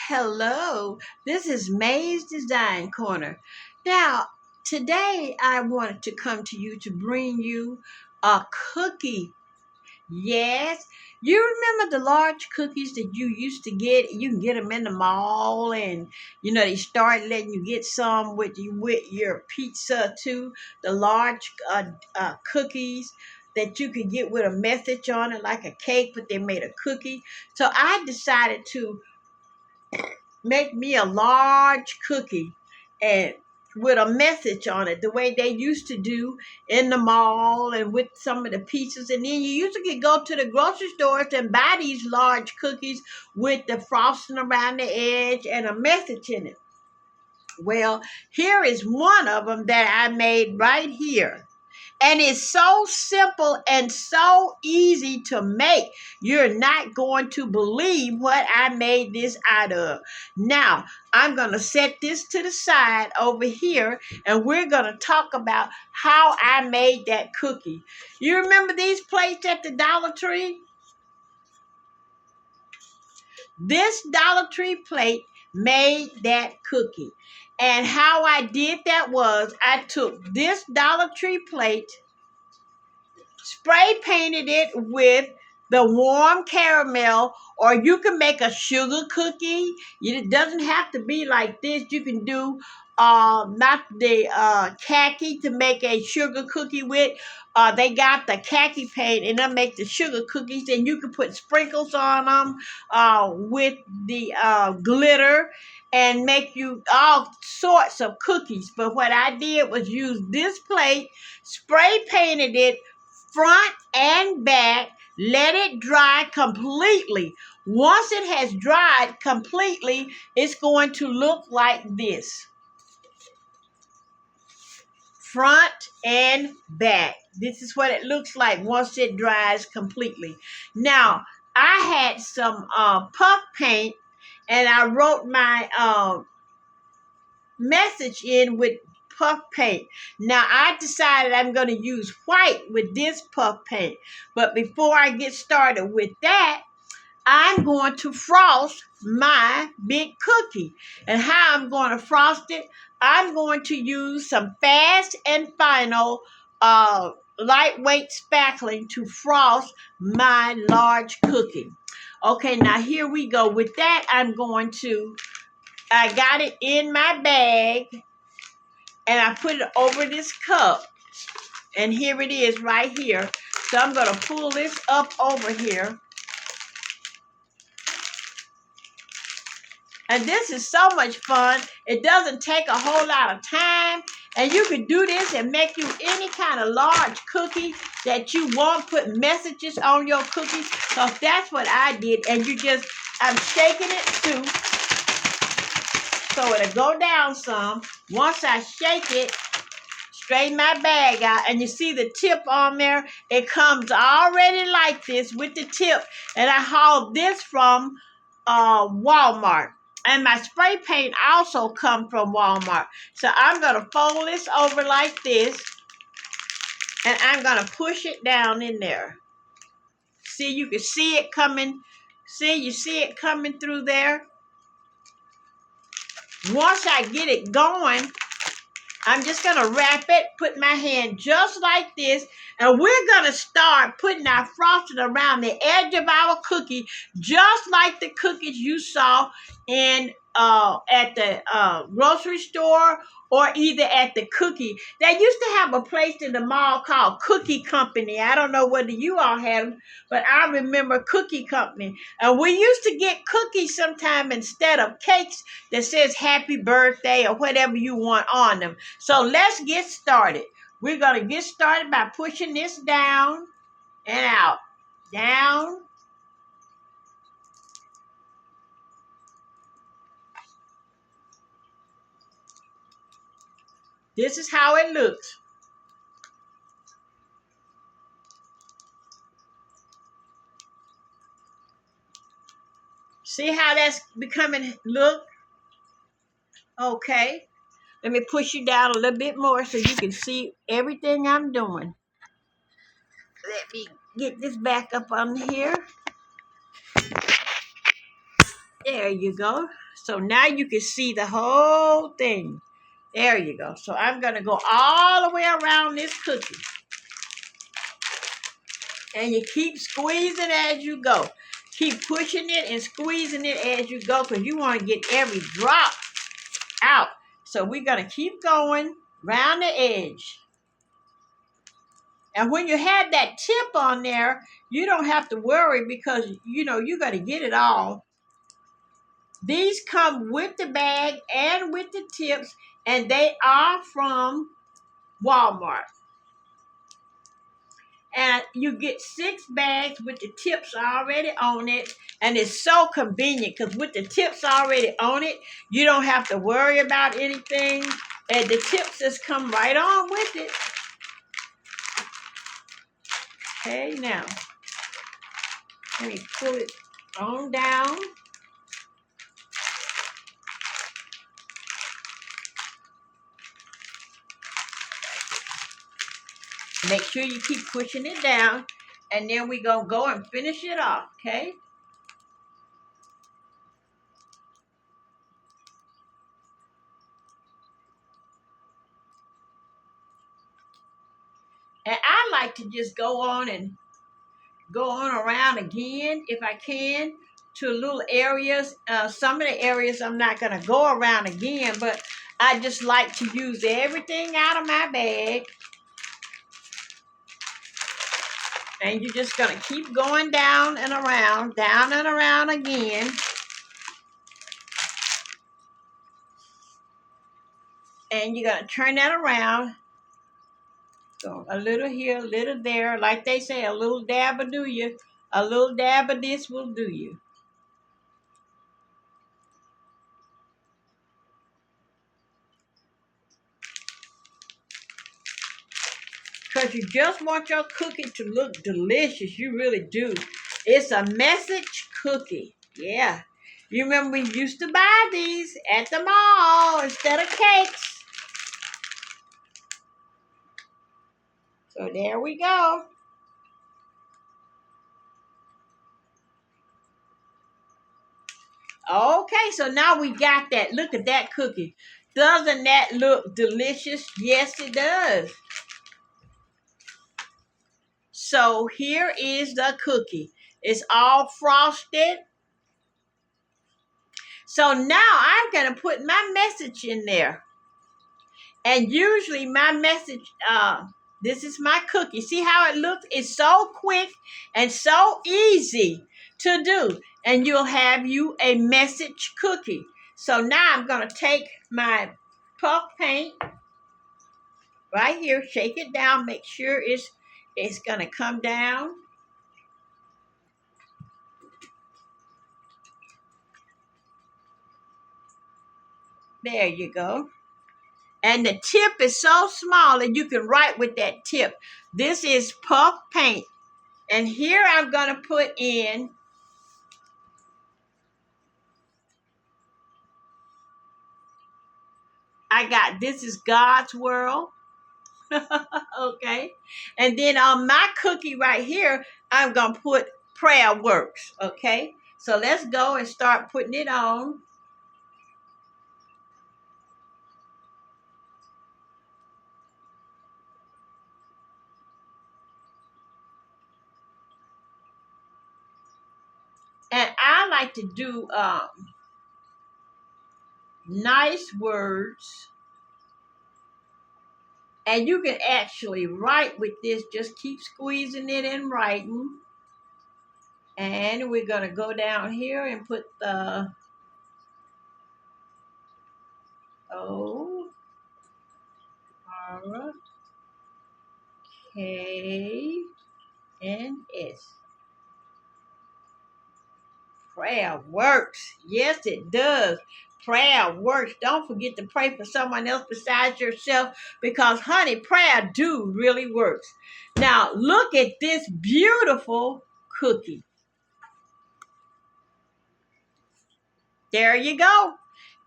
Hello, this is May's Design Corner. Now, today I wanted to come to you to bring you a cookie. Yes, you remember the large cookies that you used to get? You can get them in the mall, and they start letting you get some with your pizza too. The large cookies that you could get with a message on it, like a cake, but they made a cookie. So I decided to make me a large cookie and with a message on it, the way they used to do in the mall and with some of the pieces. And then you used to go to the grocery stores and buy these large cookies with the frosting around the edge and a message in it. Well, here is one of them that I made right here. And it's so simple and so easy to make. You're not going to believe what I made this out of. Now, I'm going to set this to the side over here, and we're going to talk about how I made that cookie. You remember these plates at the Dollar Tree? This Dollar Tree plate made that cookie. And how I did that was I took this Dollar Tree plate, spray painted it with the warm caramel, or you can make a sugar cookie. It doesn't have to be like this. You can do not the khaki to make a sugar cookie with. They got the khaki paint and they'll make the sugar cookies, and you can put sprinkles on them with the glitter and make you all sorts of cookies. But what I did was use this plate, spray painted it front and back, let it dry completely. Once it has dried completely, it's going to look like this. Front and back. This is what it looks like once it dries completely. Now, I had some puff paint, and I wrote my message in with puff paint. Now I decided I'm going to use white with this puff paint. But before I get started with that, I'm going to frost my big cookie. And how I'm going to frost it, I'm going to use some Fast and Final lightweight spackling to frost my large cookie. Okay, now here we go. With that, I got it in my bag, and I put it over this cup. And here it is right here. So I'm going to pull this up over here. And this is so much fun. It doesn't take a whole lot of time. And you can do this and make you any kind of large cookie that you want. Put messages on your cookies. So that's what I did. And I'm shaking it too, so it'll go down some. Once I shake it, straighten my bag out, and you see the tip on there. It comes already like this with the tip, and I hauled this from Walmart. And my spray paint also come from Walmart. So I'm going to fold this over like this, and I'm going to push it down in there. See, you can see it coming. You see it coming through there? Once I get it going, I'm just going to wrap it, put my hand just like this, and we're going to start putting our frosting around the edge of our cookie, just like the cookies you saw at the grocery store, or either at the cookie. They used to have a place in the mall called Cookie Company. I don't know whether you all had them, but I remember Cookie Company. And we used to get cookies sometime instead of cakes that says happy birthday or whatever you want on them. So let's get started. We're going to get started by pushing this down and out. Down. This is how it looks. See how that's becoming look? Okay. Let me push you down a little bit more so you can see everything I'm doing. Let me get this back up on here. There you go. So now you can see the whole thing. There you go. So I'm going to go all the way around this cookie. And you keep squeezing as you go. Keep pushing it and squeezing it as you go because you want to get every drop out. So we're going to keep going around the edge. And when you have that tip on there, you don't have to worry because, you know, you're going to get it all. These come with the bag and with the tips, and they are from Walmart. And you get 6 bags with the tips already on it. And it's so convenient because with the tips already on it, you don't have to worry about anything. And the tips just come right on with it. Okay, now, let me pull it on down. Make sure you keep pushing it down. And then we're going to go and finish it off, okay? And I like to just go on around again if I can to little areas. Some of the areas I'm not going to go around again, but I just like to use everything out of my bag. And you're just going to keep going down and around again. And you're going to turn that around. So a little here, a little there. Like they say, a little dab will do you. A little dab of this will do you. Because you just want your cookie to look delicious. You really do. It's a message cookie. Yeah. You remember we used to buy these at the mall instead of cakes. So there we go. Okay, so now we got that. Look at that cookie. Doesn't that look delicious? Yes, it does. So here is the cookie. It's all frosted. So now I'm going to put my message in there. And usually my message, this is my cookie. See how it looks? It's so quick and so easy to do. And you'll have you a message cookie. So now I'm going to take my puff paint right here, shake it down, make sure it's going to come down. There you go. And the tip is so small that you can write with that tip. This is puff paint. And here I'm going to put in this is God's world. Okay. And then on my cookie right here, I'm going to put prayer works. Okay. So let's go and start putting it on. And I like to do nice words. And you can actually write with this. Just keep squeezing it and writing. And we're going to go down here and put the O, R, K, and S. Prayer works. Yes, it does. Prayer works. Don't forget to pray for someone else besides yourself because, honey, prayer do really works. Now, look at this beautiful cookie. There you go.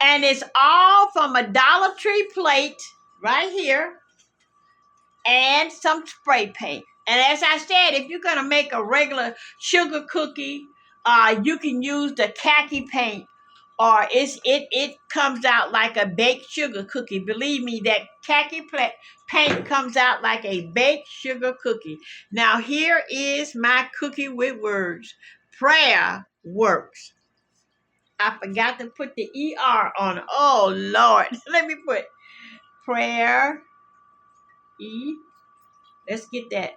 And it's all from a Dollar Tree plate right here and some spray paint. And as I said, if you're going to make a regular sugar cookie, you can use the khaki paint or it comes out like a baked sugar cookie. Believe me, that khaki paint comes out like a baked sugar cookie. Now here is my cookie with words. Prayer works. I forgot to put the ER on it. Oh Lord. Let me put prayer E. Let's get that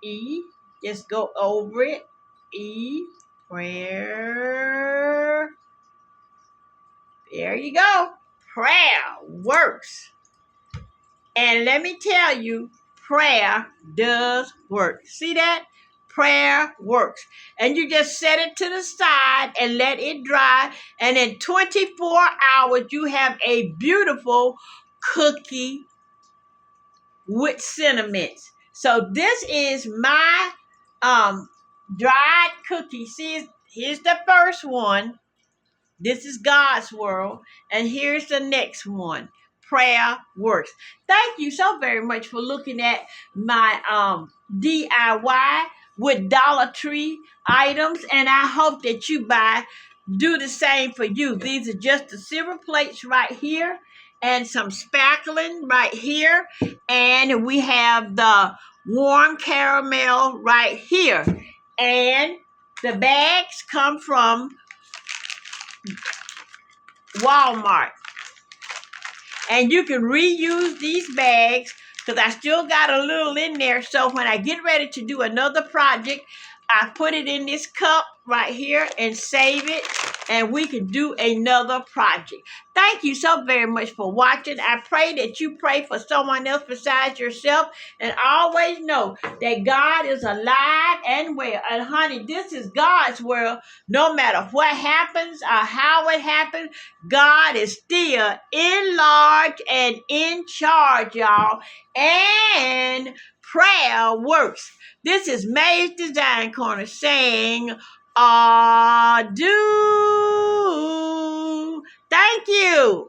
E. Just go over it. E. Prayer. There you go. Prayer works. And let me tell you, prayer does work. See that? Prayer works. And you just set it to the side and let it dry. And in 24 hours, you have a beautiful cookie with sentiments. So this is my dried cookie. See, here's the first one. This is God's world. And here's the next one. Prayer works. Thank you so very much for looking at my DIY with Dollar Tree items. And I hope that you do the same for you. These are just the silver plates right here and some spackling right here. And we have the warm caramel right here. And the bags come from Walmart. And you can reuse these bags because I still got a little in there. So when I get ready to do another project, I put it in this cup right here and save it. And we can do another project. Thank you so very much for watching. I pray that you pray for someone else besides yourself. And always know that God is alive and well. And honey, this is God's world. No matter what happens or how it happens, God is still in large and in charge, y'all. And prayer works. This is May's Design Corner saying, adieu. Thank you.